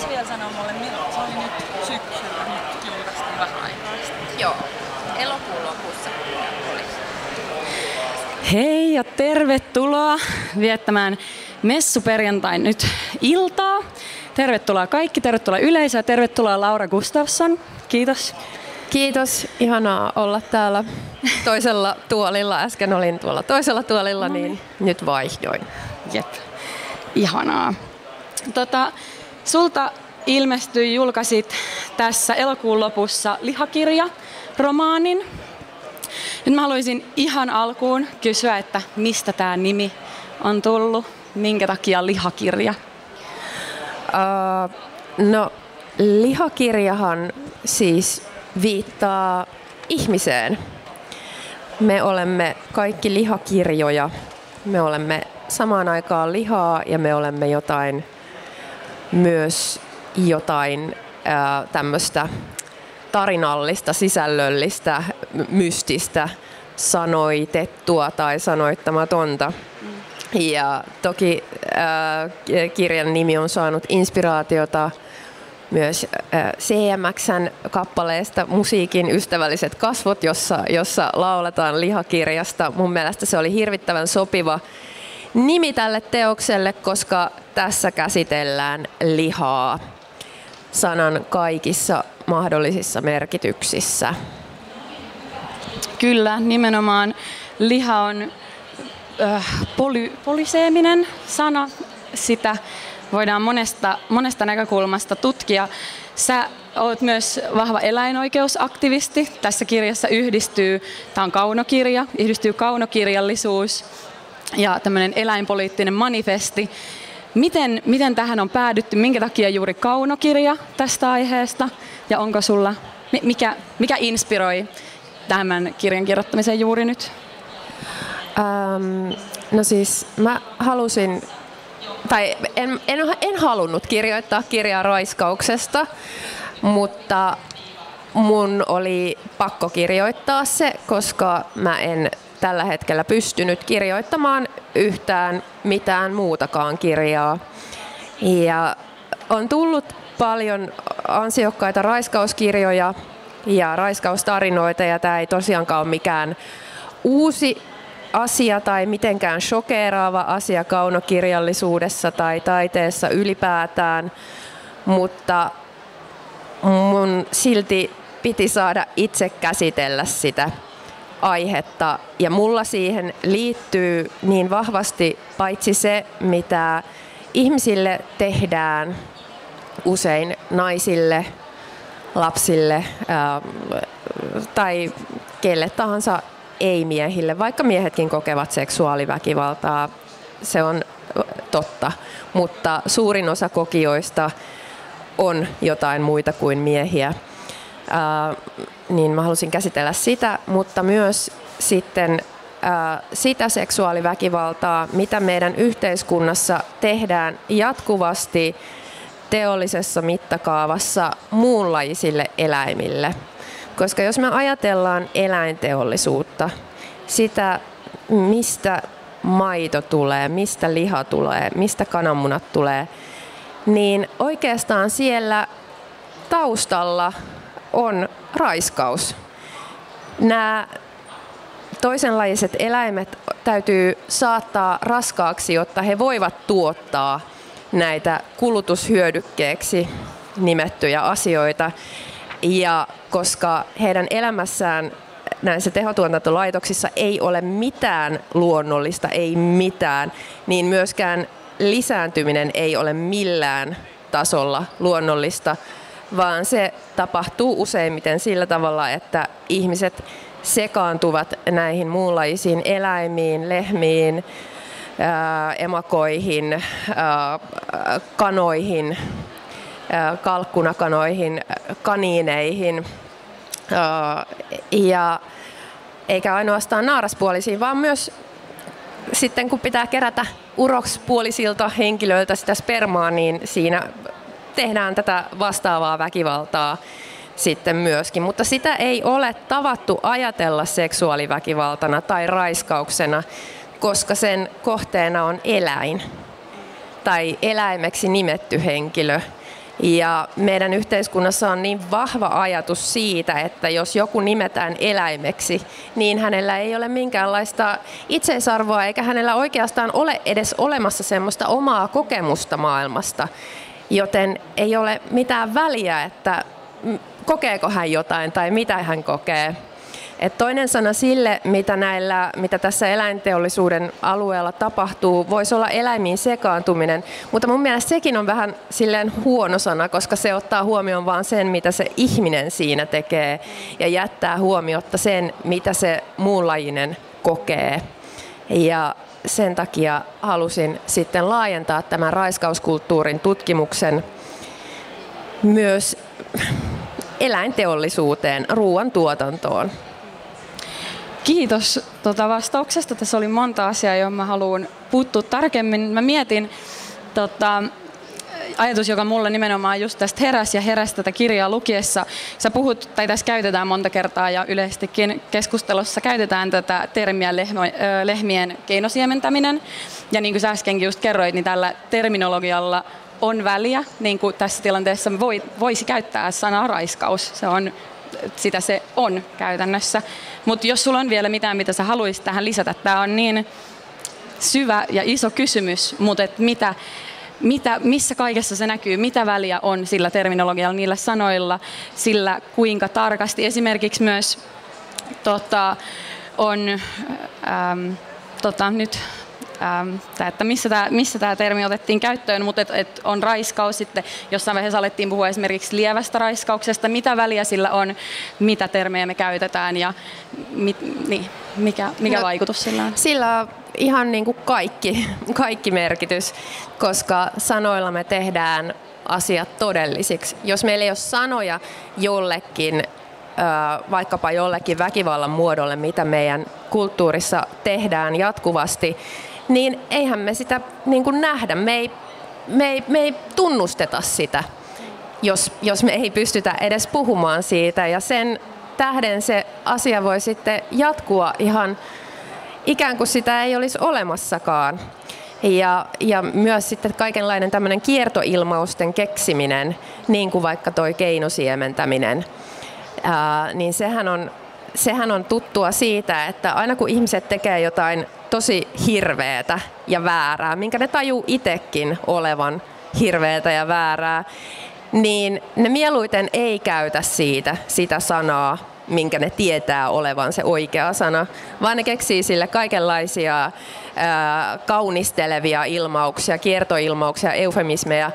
Voisi vielä sanoa mulle, milloin se oli nyt syksyllä, nyt julkaistiin vähän aikaa sitten? Joo, elokuun lopussa oli. Hei ja tervetuloa viettämään messuperjantain nyt iltaa. Tervetuloa kaikki, tervetuloa yleisö ja tervetuloa Laura Gustafsson. Kiitos. Kiitos, ihanaa olla täällä toisella tuolilla. Äsken olin tuolla toisella tuolilla, niin nyt vaihdoin. Jep, ihanaa. Sulta ilmestyi, julkaisit tässä elokuun lopussa Lihakirja-romaanin. Nyt mä haluaisin ihan alkuun kysyä, että mistä tämä nimi on tullut, minkä takia Lihakirja? No, Lihakirjahan siis viittaa ihmiseen. Me olemme kaikki lihakirjoja. Me olemme samaan aikaan lihaa ja me olemme myös jotain tämmöistä tarinallista, sisällöllistä, mystistä, sanoitettua tai sanoittamatonta. Ja toki kirjan nimi on saanut inspiraatiota myös CMX:n kappaleesta Musiikin ystävälliset kasvot, jossa lauletaan lihakirjasta. Mun mielestä se oli hirvittävän sopiva nimi tälle teokselle, koska tässä käsitellään lihaa sanan kaikissa mahdollisissa merkityksissä. Kyllä, nimenomaan liha on polyseeminen sana. Sitä voidaan monesta näkökulmasta tutkia. Sä olet myös vahva eläinoikeusaktivisti. Tässä kirjassa tämä on kaunokirja, yhdistyy kaunokirjallisuus ja tämmöinen eläinpoliittinen manifesti. Miten tähän on päädytty? Minkä takia juuri kaunokirja tästä aiheesta? Ja onko sulla, mikä inspiroi tämän kirjan kirjoittamiseen juuri nyt? No siis mä halusin, tai en halunnut kirjoittaa kirjaa raiskauksesta, mutta mun oli pakko kirjoittaa se, koska mä en tällä hetkellä pystynyt kirjoittamaan yhtään mitään muutakaan kirjaa. Ja on tullut paljon ansiokkaita raiskauskirjoja ja raiskaustarinoita, ja tämä ei tosiaankaan ole mikään uusi asia tai mitenkään shokeeraava asia kaunokirjallisuudessa tai taiteessa ylipäätään, mutta mun silti piti saada itse käsitellä sitä aihetta, ja mulla siihen liittyy niin vahvasti paitsi se, mitä ihmisille tehdään, usein naisille, lapsille tai kelle tahansa ei-miehille, vaikka miehetkin kokevat seksuaaliväkivaltaa, se on totta, mutta suurin osa kokijoista on jotain muita kuin miehiä. Niin mä halusin käsitellä sitä, mutta myös sitten sitä seksuaaliväkivaltaa, mitä meidän yhteiskunnassa tehdään jatkuvasti teollisessa mittakaavassa muunlaisille eläimille. Koska jos me ajatellaan eläinteollisuutta, sitä mistä maito tulee, mistä liha tulee, mistä kananmunat tulee, niin oikeastaan siellä taustalla on raiskaus. Nämä toisenlaiset eläimet täytyy saattaa raskaaksi, jotta he voivat tuottaa näitä kulutushyödykkeeksi nimettyjä asioita. Ja koska heidän elämässään näissä tehotuotantolaitoksissa ei ole mitään luonnollista, ei mitään, niin myöskään lisääntyminen ei ole millään tasolla luonnollista, vaan se tapahtuu useimmiten sillä tavalla, että ihmiset sekaantuvat näihin muunlaisiin eläimiin, lehmiin, emakoihin, kanoihin, kalkkunakanoihin, kaniineihin ja eikä ainoastaan naaraspuolisiin, vaan myös sitten kun pitää kerätä urokspuolisilta henkilöiltä sitä spermaa, niin siinä tehdään tätä vastaavaa väkivaltaa sitten myöskin. Mutta sitä ei ole tavattu ajatella seksuaaliväkivaltana tai raiskauksena, koska sen kohteena on eläin tai eläimeksi nimetty henkilö. Ja meidän yhteiskunnassa on niin vahva ajatus siitä, että jos joku nimetään eläimeksi, niin hänellä ei ole minkäänlaista itseisarvoa eikä hänellä oikeastaan ole edes olemassa semmoista omaa kokemusta maailmasta. Joten ei ole mitään väliä, että kokeeko hän jotain tai mitä hän kokee. Et toinen sana sille, mitä tässä eläinteollisuuden alueella tapahtuu, voisi olla eläimiin sekaantuminen, mutta mun mielestä sekin on vähän silleen huono sana, koska se ottaa huomioon vaan sen, mitä se ihminen siinä tekee ja jättää huomiotta sen, mitä se muunlajinen kokee. Ja sen takia halusin sitten laajentaa tämän raiskauskulttuurin tutkimuksen myös eläinteollisuuteen, ruoantuotantoon. Kiitos vastauksesta. Tässä oli monta asiaa, johon mä haluan puuttua tarkemmin. Mä mietin ajatus, joka mulle nimenomaan just tästä heräsi tätä kirjaa lukiessa. Sä puhut, tai tässä käytetään monta kertaa ja yleisestikin keskustelussa käytetään tätä termiä lehmien keinosiementäminen. Ja niin kuin sä äskenkin just kerroit, niin tällä terminologialla on väliä. Niin kuin tässä tilanteessa voisi käyttää sanaa raiskaus. Sitä se on käytännössä. Mutta jos sulla on vielä mitään, mitä sä haluaisit tähän lisätä, tämä on niin syvä ja iso kysymys, mutta missä kaikessa se näkyy, mitä väliä on sillä terminologialla, niillä sanoilla, sillä kuinka tarkasti. Esimerkiksi myös että missä tämä termi otettiin käyttöön, mutta on raiskaus sitten. Jossain vaiheessa alettiin puhua esimerkiksi lievästä raiskauksesta. Mitä väliä sillä on, mitä termejä me käytetään ja mikä vaikutus sillä on? Sillä on ihan niin kuin kaikki merkitys, koska sanoilla me tehdään asiat todellisiksi. Jos meillä ei ole sanoja jollekin, vaikkapa jollekin väkivallan muodolle, mitä meidän kulttuurissa tehdään jatkuvasti, niin eihän me sitä niin kuin nähdä. Me ei tunnusteta sitä, jos me ei pystytä edes puhumaan siitä. Ja sen tähden se asia voi sitten jatkua ihan ikään kuin sitä ei olisi olemassakaan. Ja myös sitten kaikenlainen tämmöinen kiertoilmausten keksiminen, niin kuin vaikka toi keinosiementäminen, niin sehän on tuttua siitä, että aina kun ihmiset tekee jotain tosi hirveätä ja väärää, minkä ne tajuu itsekin olevan hirveätä ja väärää, niin ne mieluiten ei käytä sitä sanaa, minkä ne tietää olevan se oikea sana, vaan ne keksii sille kaikenlaisia kaunistelevia ilmauksia, kiertoilmauksia, eufemismeja.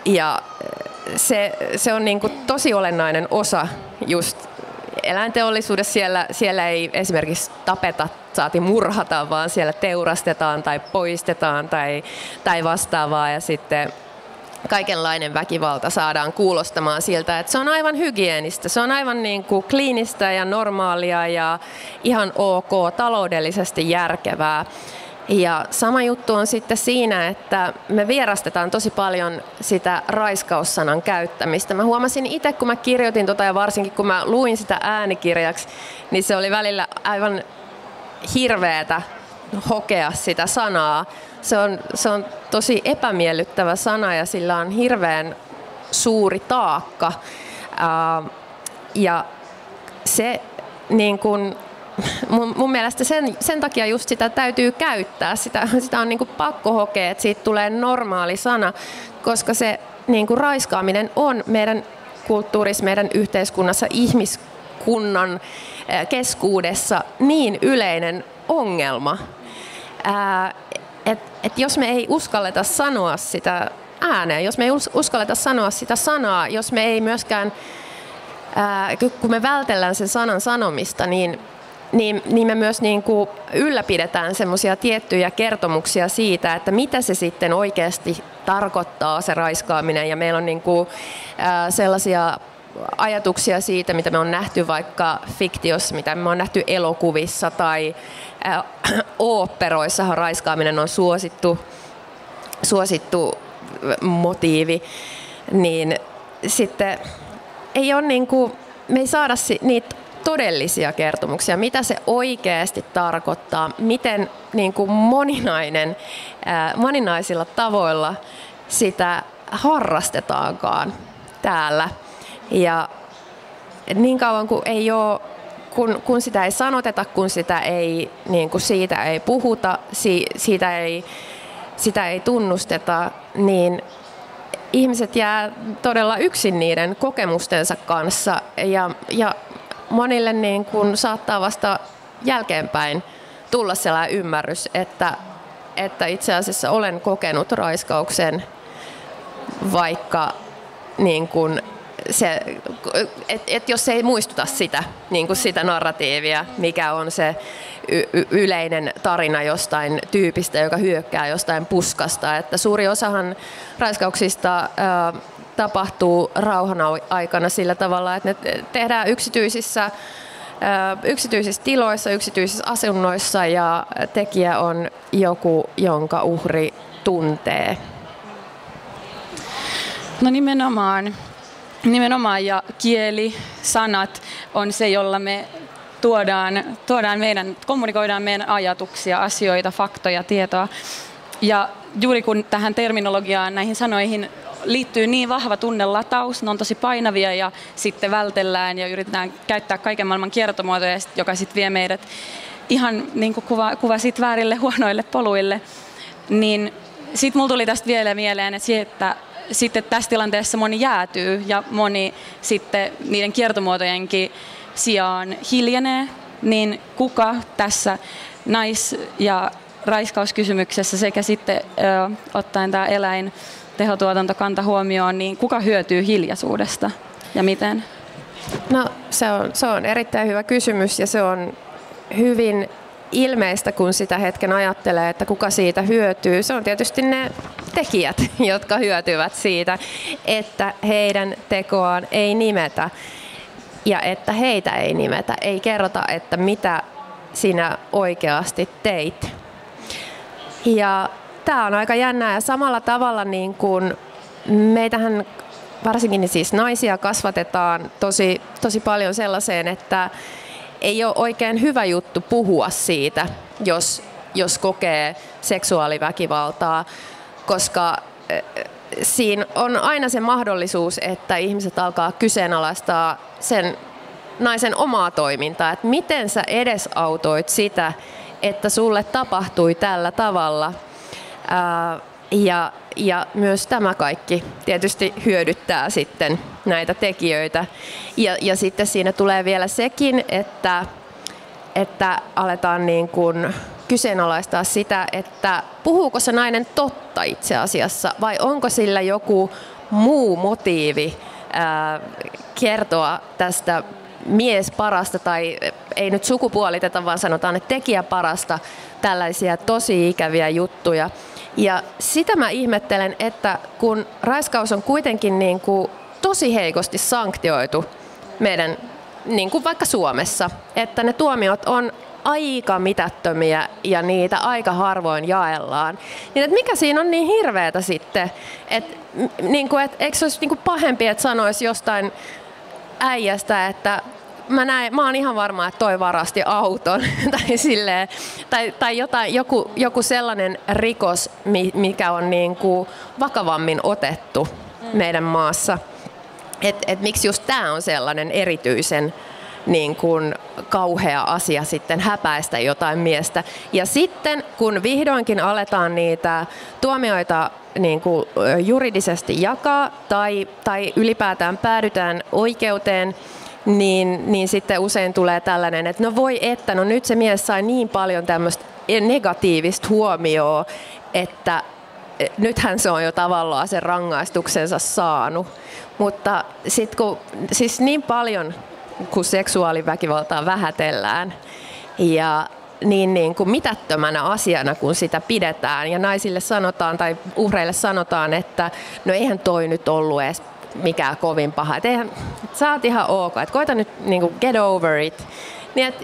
Ja se on niin kuin tosi olennainen osa just eläinteollisuudessa. Siellä ei esimerkiksi tapeta, saati murhata, vaan siellä teurastetaan tai poistetaan tai vastaavaa. Ja sitten kaikenlainen väkivalta saadaan kuulostamaan siltä, että se on aivan hygienistä, se on aivan niin kuin kliinistä ja normaalia ja ihan ok, taloudellisesti järkevää. Ja sama juttu on sitten siinä, että me vierastetaan tosi paljon sitä raiskaussanan käyttämistä. Mä huomasin itse, kun mä kirjoitin ja varsinkin kun mä luin sitä äänikirjaksi, niin se oli välillä aivan hirveätä hokea sitä sanaa. Se on tosi epämiellyttävä sana ja sillä on hirveän suuri taakka. Ja se niin kun, mun mielestä sen takia just sitä täytyy käyttää. Sitä on niin kuin pakko hokea, että siitä tulee normaali sana, koska se niin kuin raiskaaminen on meidän kulttuurissa, meidän yhteiskunnassa, ihmiskunnan keskuudessa niin yleinen ongelma. Et jos me ei uskalleta sanoa sitä ääneen, jos me ei uskalleta sanoa sitä sanaa, jos me ei myöskään, kun me vältellään sen sanan sanomista, niin me myös niin kuin ylläpidetään semmoisia tiettyjä kertomuksia siitä, että mitä se sitten oikeasti tarkoittaa se raiskaaminen. Ja meillä on niin kuin sellaisia ajatuksia siitä, mitä me on nähty vaikka fiktiossa, mitä me on nähty elokuvissa tai oopperoissahan raiskaaminen on suosittu motiivi, niin sitten ei ole niin kuin, me ei saada niitä todellisia kertomuksia, mitä se oikeasti tarkoittaa, miten niin kuin moninaisilla tavoilla sitä harrastetaankaan täällä. Ja niin kauan kuin ei ole, kun sitä ei sanoteta, kun sitä ei, niin kuin siitä ei puhuta, sitä ei tunnusteta, niin ihmiset jää todella yksin niiden kokemustensa kanssa ja monille niin kuin saattaa vasta jälkeenpäin tulla sellainen ymmärrys, että itse asiassa olen kokenut raiskauksen, vaikka niin kuin jos se ei muistuta sitä, niin kuin sitä narratiivia, mikä on se yleinen tarina jostain tyypistä, joka hyökkää jostain puskasta. Että suuri osahan raiskauksista tapahtuu rauhan aikana sillä tavalla, että ne tehdään yksityisissä tiloissa, yksityisissä asunnoissa ja tekijä on joku, jonka uhri tuntee. No nimenomaan ja kieli, sanat on se, jolla me kommunikoidaan meidän ajatuksia, asioita, faktoja, tietoa. Ja juuri kun tähän terminologiaan, näihin sanoihin liittyy niin vahva tunnelataus, ne on tosi painavia ja sitten vältellään ja yritetään käyttää kaiken maailman kiertomuotoja, joka sitten vie meidät ihan niin kuin kuvasit väärille huonoille poluille, niin sitten mulla tuli tästä vielä mieleen, että sitten tässä tilanteessa moni jäätyy ja moni sitten niiden kiertomuotojenkin sijaan hiljenee, niin kuka tässä nais- ja raiskauskysymyksessä sekä sitten ottaen tämä eläintehotuotantokanta huomioon, niin kuka hyötyy hiljaisuudesta ja miten? No se on erittäin hyvä kysymys ja se on hyvin ilmeistä, kun sitä hetken ajattelee, että kuka siitä hyötyy. Se on tietysti ne tekijät, jotka hyötyvät siitä, että heidän tekoaan ei nimetä ja että heitä ei nimetä. Ei kerrota, että mitä sinä oikeasti teit. Ja tämä on aika jännää ja samalla tavalla niin kuin meitähän varsinkin siis naisia kasvatetaan tosi paljon sellaiseen, että ei ole oikein hyvä juttu puhua siitä, jos kokee seksuaaliväkivaltaa, koska siinä on aina se mahdollisuus, että ihmiset alkaa kyseenalaistaa sen naisen omaa toimintaa, että miten sä edesautoit sitä, että sulle tapahtui tällä tavalla. Ja myös tämä kaikki tietysti hyödyttää sitten näitä tekijöitä. Ja sitten siinä tulee vielä sekin, että aletaan niin kuin kyseenalaistaa sitä, että puhuuko se nainen totta itse asiassa vai onko sillä joku muu motiivi kertoa tästä miesparasta tai ei nyt sukupuoliteta, vaan sanotaan, että tekijäparasta tällaisia tosi ikäviä juttuja. Ja sitä mä ihmettelen, että kun raiskaus on kuitenkin niin kuin tosi heikosti sanktioitu meidän, niin kuin vaikka Suomessa, että ne tuomiot on aika mitättömiä ja niitä aika harvoin jaellaan, niin että mikä siinä on niin hirveätä sitten, että eikö se olisi niin kuin pahempi, että sanoisi jostain äijästä, että mä oon ihan varma, että toi varasti auton tai silleen, tai joku sellainen rikos, mikä on niin kuin vakavammin otettu meidän maassa. Et miksi just tää on sellainen erityisen niin kuin kauhea asia sitten häpäistä jotain miestä. Ja sitten kun vihdoinkin aletaan niitä tuomioita niin kuin juridisesti jakaa tai ylipäätään päädytään oikeuteen, niin sitten usein tulee tällainen, että no voi että, no nyt se mies sai niin paljon tämmöistä negatiivista huomioon, että nythän se on jo tavallaan sen rangaistuksensa saanut. Mutta sitten kun siis niin paljon kun seksuaaliväkivaltaa vähätellään ja niin kuin mitättömänä asiana, kun sitä pidetään ja naisille sanotaan tai uhreille sanotaan, että no eihän toi nyt ollut edes mikään kovin paha, että sä oot ihan ok, että koita nyt niin kuin get over it. Niin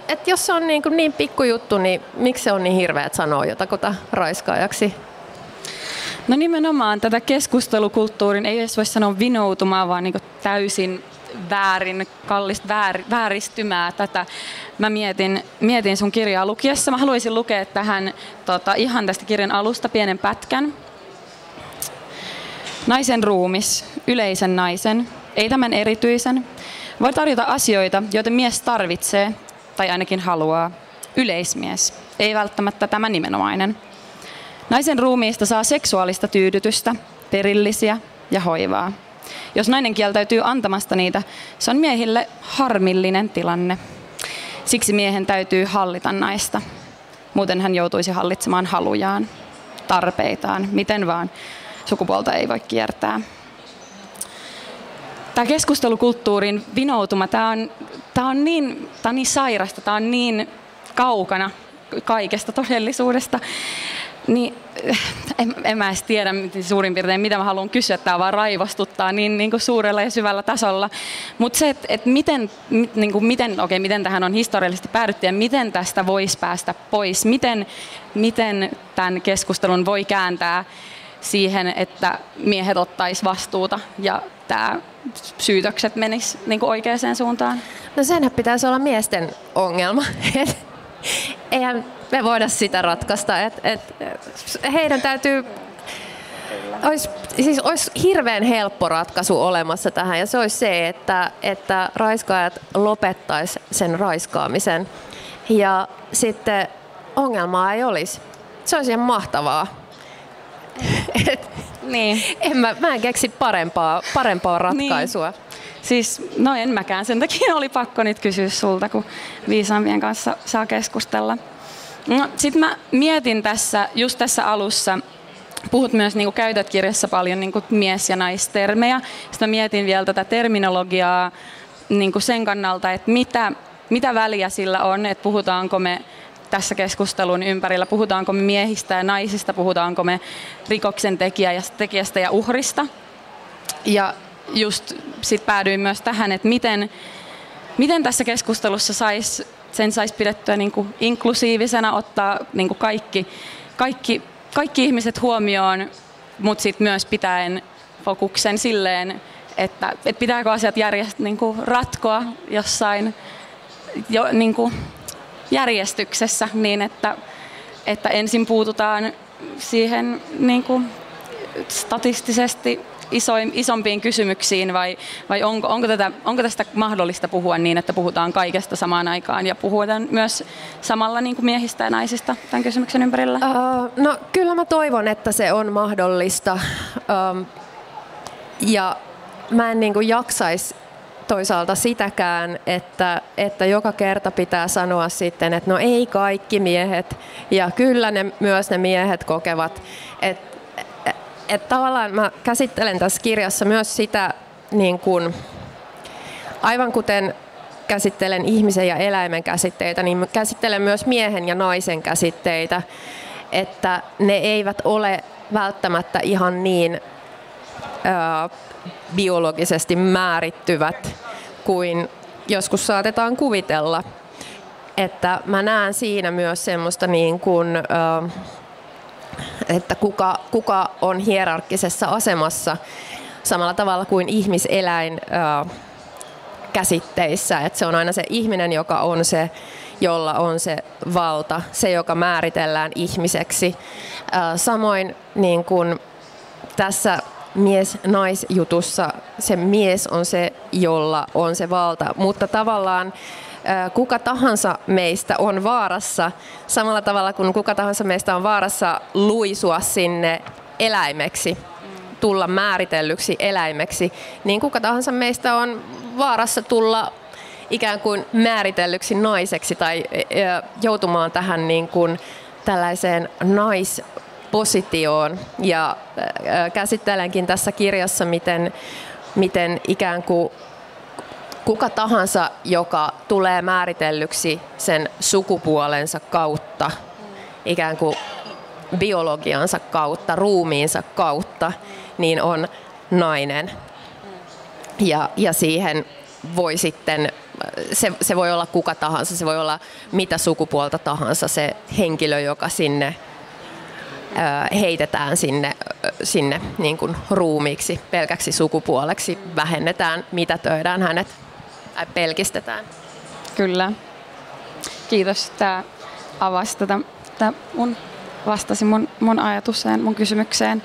et jos se on niin pikkujuttu, niin miksi se on niin hirveä, että sanoo jotakuta raiskaajaksi? No nimenomaan tätä keskustelukulttuurin ei edes voi sanoa vinoutumaa, vaan niin kuin täysin väärin, kallista vääristymää tätä. Mä mietin sun kirjaa lukiessa. Mä haluaisin lukea tähän ihan tästä kirjan alusta pienen pätkän. Naisen ruumis, yleisen naisen, ei tämän erityisen, voi tarjota asioita, joita mies tarvitsee tai ainakin haluaa. Yleismies, ei välttämättä tämä nimenomainen. Naisen ruumiista saa seksuaalista tyydytystä, perillisiä ja hoivaa. Jos nainen kieltäytyy antamasta niitä, se on miehille harmillinen tilanne. Siksi miehen täytyy hallita naista. Muuten hän joutuisi hallitsemaan halujaan, tarpeitaan, miten vaan. Sukupuolta ei voi kiertää. Tämä keskustelukulttuurin vinoutuma, tämä on niin sairasta, tämä on niin kaukana kaikesta todellisuudesta. Niin, en mä edes tiedä suurin piirtein, mitä mä haluan kysyä. Tämä vaan raivostuttaa niin kuin suurella ja syvällä tasolla. Mutta se, että miten tähän on historiallisesti päädytty ja miten tästä voisi päästä pois. Miten tämän keskustelun voi kääntää siihen, että miehet ottaisi vastuuta ja tämä syytökset menis niin kuin oikeaan suuntaan? No senhän pitäisi olla miesten ongelma. Eihän me voida sitä ratkaista. Heidän täytyy... Olisi hirveän helppo ratkaisu olemassa tähän, ja se olisi se, että raiskaajat lopettaisi sen raiskaamisen. Ja sitten ongelmaa ei olisi. Se olisi ihan mahtavaa. Niin. Mä en keksi parempaa ratkaisua. Niin. Siis, no en mäkään, sen takia oli pakko nyt kysyä sulta, kun viisaampien kanssa saa keskustella. No, sit mä mietin just tässä alussa, puhut myös, niin kuin käytät kirjassa paljon niin kuin mies- ja naistermejä. Sitten mä mietin vielä tätä terminologiaa niin kuin sen kannalta, että mitä väliä sillä on, että puhutaanko me tässä keskustelun ympärillä, puhutaanko me miehistä ja naisista, puhutaanko me rikoksen tekijästä ja uhrista. Ja just sit päädyin myös tähän, että miten tässä keskustelussa sen saisi pidettyä niin kuin inklusiivisena, ottaa niin kuin kaikki ihmiset huomioon, mutta sitten myös pitäen fokuksen silleen, että pitääkö asiat niin kuin ratkoa jossain niin kuin järjestyksessä niin, että ensin puututaan siihen niin kuin statistisesti isompiin kysymyksiin vai onko tästä mahdollista puhua niin, että puhutaan kaikesta samaan aikaan ja puhutaan myös samalla niin kuin miehistä ja naisista tämän kysymyksen ympärillä? No kyllä mä toivon, että se on mahdollista ja mä en niin kuin jaksaisi toisaalta sitäkään, että joka kerta pitää sanoa sitten, että no ei kaikki miehet ja kyllä myös ne miehet kokevat, että tavallaan mä käsittelen tässä kirjassa myös sitä, niin kuin, aivan kuten käsittelen ihmisen ja eläimen käsitteitä, niin käsittelen myös miehen ja naisen käsitteitä, että ne eivät ole välttämättä ihan niin biologisesti määrittyvät kuin joskus saatetaan kuvitella. Että mä näen siinä myös semmoista niin kuin, että kuka on hierarkkisessa asemassa samalla tavalla kuin ihmiseläin käsitteissä. Että se on aina se ihminen, joka on se, jolla on se valta, se joka määritellään ihmiseksi. Samoin niin kuin tässä mies-naisjutussa se mies on se, jolla on se valta, mutta tavallaan kuka tahansa meistä on vaarassa, samalla tavalla kuin kuka tahansa meistä on vaarassa luisua sinne eläimeksi, tulla määritellyksi eläimeksi, niin kuka tahansa meistä on vaarassa tulla ikään kuin määritellyksi naiseksi tai joutumaan tähän niin kuin tällaiseen naispositioon. Ja käsittelenkin tässä kirjassa, miten ikään kuin kuka tahansa, joka tulee määritellyksi sen sukupuolensa kautta, ikään kuin biologiansa kautta, ruumiinsa kautta, niin on nainen. Ja siihen voi sitten, se voi olla kuka tahansa, se voi olla mitä sukupuolta tahansa, se henkilö, joka sinne heitetään sinne niin kuin ruumiiksi, pelkäksi sukupuoleksi, vähennetään, mitätöidään hänet tai pelkistetään. Kyllä. Kiitos. Tämä avasi vastasi mun ajatuseen, mun kysymykseen.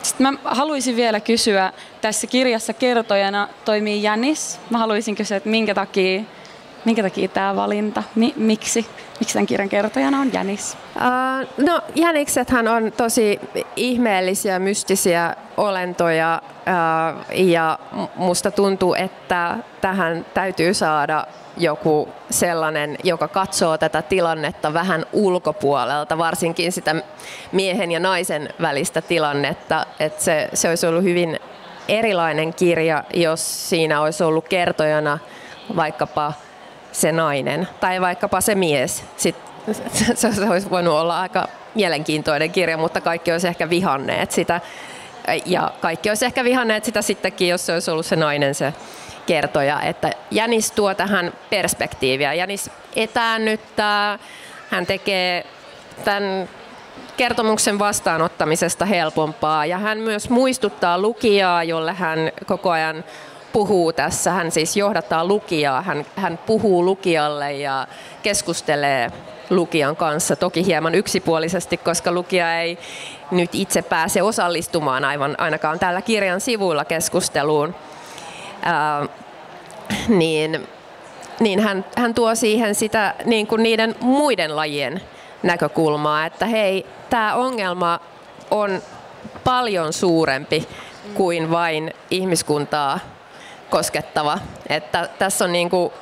Sitten mä haluaisin vielä kysyä, tässä kirjassa kertojana toimii Jänis. Mä haluaisin kysyä, että minkä takia tämä valinta, miksi tämän kirjan kertojana on Jänis? No jäniksethän on tosi ihmeellisiä, mystisiä olentoja ja musta tuntuu, että tähän täytyy saada joku sellainen, joka katsoo tätä tilannetta vähän ulkopuolelta, varsinkin sitä miehen ja naisen välistä tilannetta, että se olisi ollut hyvin erilainen kirja, jos siinä olisi ollut kertojana vaikkapa se nainen tai vaikkapa se mies. Sitten se olisi voinut olla aika mielenkiintoinen kirja, mutta kaikki olisi ehkä vihanneet sitä. Ja kaikki olisi ehkä vihanneet sitä sittenkin, jos se olisi ollut se nainen se kertoja. Että Jänis tuo tähän perspektiiviä. Jänis etäännyttää, hän tekee tämän kertomuksen vastaanottamisesta helpompaa ja hän myös muistuttaa lukijaa, jolle hän koko ajan puhuu tässä. Hän siis johdattaa lukijaa, hän puhuu lukijalle ja keskustelee lukijan kanssa, toki hieman yksipuolisesti, koska lukija ei nyt itse pääse osallistumaan ainakaan tällä kirjan sivuilla keskusteluun. Niin hän tuo siihen sitä niin kuin niiden muiden lajien näkökulmaa, että hei, tämä ongelma on paljon suurempi kuin vain ihmiskuntaa koskettava. Että tässä on niin kuin,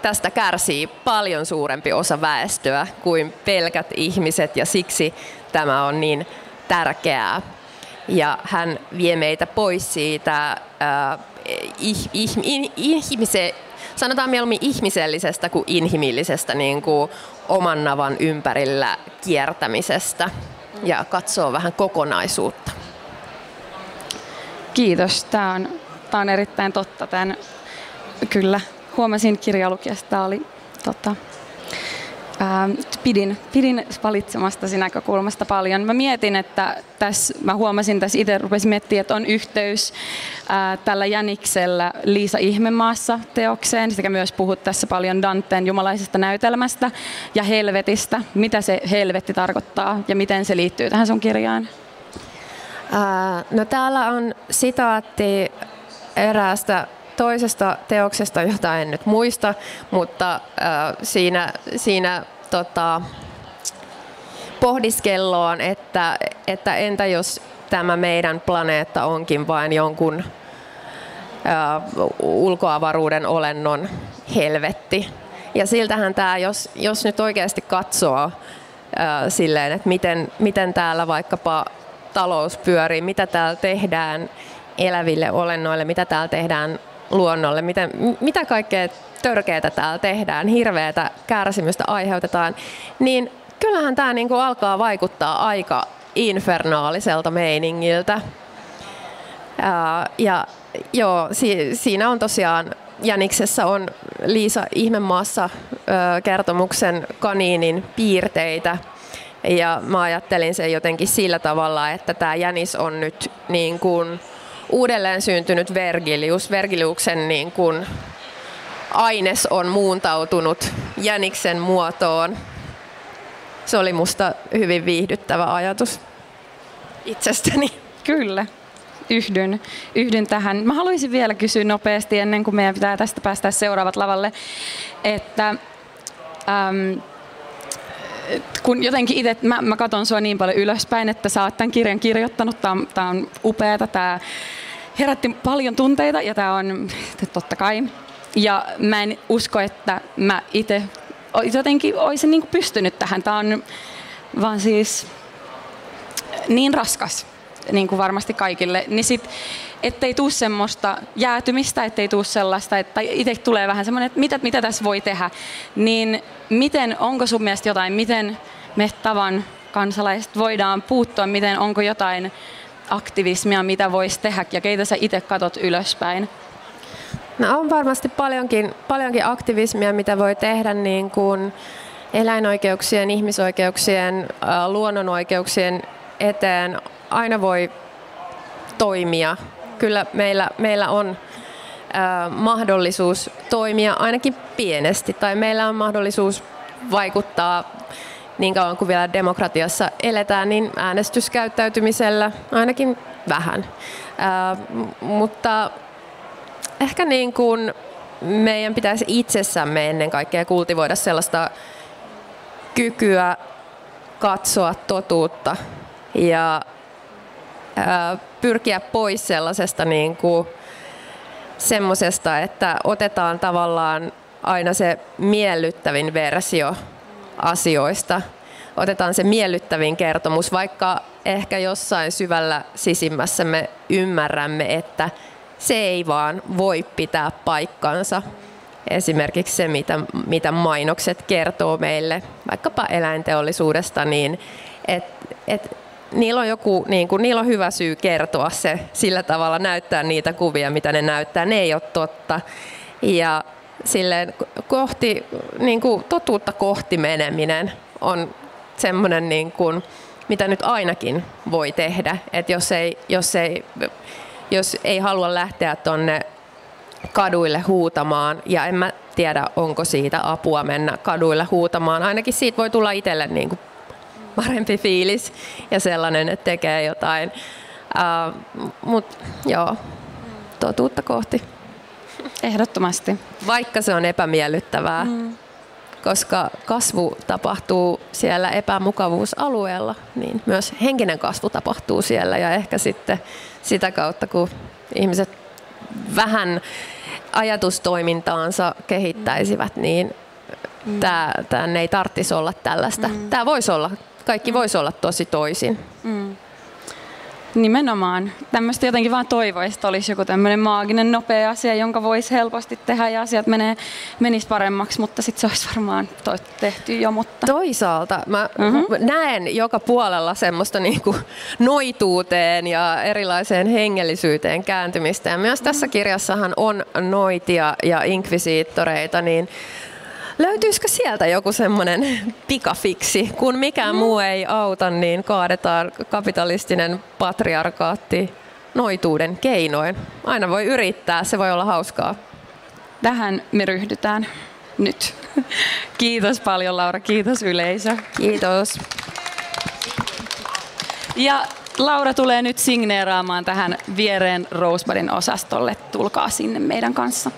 tästä kärsii paljon suurempi osa väestöä kuin pelkät ihmiset ja siksi tämä on niin tärkeää. Ja hän vie meitä pois siitä sanotaan mieluummin ihmisellisestä kuin inhimillisestä niin kuin oman navan ympärillä kiertämisestä ja katsoo vähän kokonaisuutta. Kiitos. Tämä on erittäin totta. Kyllä huomasin kirjalukiasta, tämä oli pidin valitsemastasi näkökulmasta paljon. Mä mietin, että mä huomasin tässä itse, rupesin miettimään, että on yhteys tällä Jäniksellä Liisa Ihmemaassa -teokseen, sekä myös puhut tässä paljon Danteen jumalaisesta näytelmästä ja helvetistä. Mitä se helvetti tarkoittaa ja miten se liittyy tähän sun kirjaan? No täällä on sitaatti eräästä toisesta teoksesta, jota en nyt muista, mutta siinä pohdiskellaan, että entä jos tämä meidän planeetta onkin vain jonkun ulkoavaruuden olennon helvetti. Ja siltähän tämä, jos nyt oikeasti katsoo silleen, että miten täällä vaikkapa talous pyörii, mitä täällä tehdään eläville olennoille, mitä täällä tehdään luonnolle, mitä kaikkea törkeää täällä tehdään, hirveätä kärsimystä aiheutetaan, niin kyllähän tämä niinku alkaa vaikuttaa aika infernaaliselta meiningiltä. Ja joo, siinä on tosiaan, Jäniksessä on Liisa Ihmemaassa kertomuksen kaniinin piirteitä, ja mä ajattelin sen jotenkin sillä tavalla, että tämä Jänis on nyt niin kuin uudelleen syntynyt Vergilius. Vergiliuksen niin kuin aines on muuntautunut Jäniksen muotoon. Se oli musta hyvin viihdyttävä ajatus itsestäni. Kyllä, yhdyn tähän. Mä haluaisin vielä kysyä nopeasti ennen kuin meidän pitää tästä päästä seuraavat lavalle, että kun jotenkin itse, mä katson sua niin paljon ylöspäin, että sä oot tämän kirjan kirjoittanut, tää on upeata, tää herätti paljon tunteita ja tää on totta kai. Ja mä en usko, että mä itse jotenkin olisin niin kuin pystynyt tähän. Tää on vaan siis niin raskas, niin kuin varmasti kaikille. Niin sit, ettei tule semmoista jäätymistä, ettei tule sellaista, että itse tulee vähän semmoinen, että mitä tässä voi tehdä. Niin onko sun mielestä jotain, miten me tavan kansalaiset voidaan puuttua, onko jotain aktivismia, mitä voisi tehdä ja keitä sä itse katot ylöspäin? No on varmasti paljonkin aktivismia, mitä voi tehdä niin kuin eläinoikeuksien, ihmisoikeuksien, luonnonoikeuksien eteen. Aina voi toimia. Kyllä meillä on mahdollisuus toimia ainakin pienesti, tai meillä on mahdollisuus vaikuttaa niin kauan kuin vielä demokratiassa eletään, niin äänestyskäyttäytymisellä ainakin vähän. Mutta ehkä niin kuin meidän pitäisi itsessämme ennen kaikkea kultivoida sellaista kykyä katsoa totuutta ja pyrkiä pois sellaisesta niin kuin semmosesta, että otetaan tavallaan aina se miellyttävin versio asioista. Otetaan se miellyttävin kertomus, vaikka ehkä jossain syvällä sisimmässä me ymmärrämme, että se ei vaan voi pitää paikkansa. Esimerkiksi se, mitä mainokset kertoo meille, vaikkapa eläinteollisuudesta, niin niillä on niillä on hyvä syy kertoa se sillä tavalla, näyttää niitä kuvia, mitä ne näyttää. Ne ei ole totta. Ja silleen totuutta kohti meneminen on semmoinen, mitä nyt ainakin voi tehdä. Et jos ei halua lähteä tuonne kaduille huutamaan, ja en mä tiedä, onko siitä apua mennä kaduille huutamaan. Ainakin siitä voi tulla itselle parempi fiilis ja sellainen, että tekee jotain. Mutta joo, totuutta kohti. Ehdottomasti. Vaikka se on epämiellyttävää, koska kasvu tapahtuu siellä epämukavuusalueella, niin myös henkinen kasvu tapahtuu siellä. Ja ehkä sitten sitä kautta, kun ihmiset vähän ajatustoimintaansa kehittäisivät, niin tämän ei tarvitsisi olla tällaista. Tämä voisi olla, kaikki voisi olla tosi toisin. Nimenomaan. Tämmöistä jotenkin vaan toivoisi, että olisi joku tämmöinen maaginen nopea asia, jonka voisi helposti tehdä ja asiat menisi paremmaksi, mutta sitten se olisi varmaan tehty jo. Mutta toisaalta mä näen joka puolella semmoista noituuteen ja erilaiseen hengellisyyteen kääntymistä. Ja myös tässä kirjassahan on noitia ja inkvisiittoreita, niin löytyisikö sieltä joku semmoinen pikafiksi, kun mikään muu ei auta, niin kaadetaan kapitalistinen patriarkaatti noituuden keinoin. Aina voi yrittää, se voi olla hauskaa. Tähän me ryhdytään nyt. Kiitos paljon, Laura, kiitos yleisö. Kiitos. Ja Laura tulee nyt signeeraamaan tähän viereen Rosebudin osastolle. Tulkaa sinne meidän kanssa.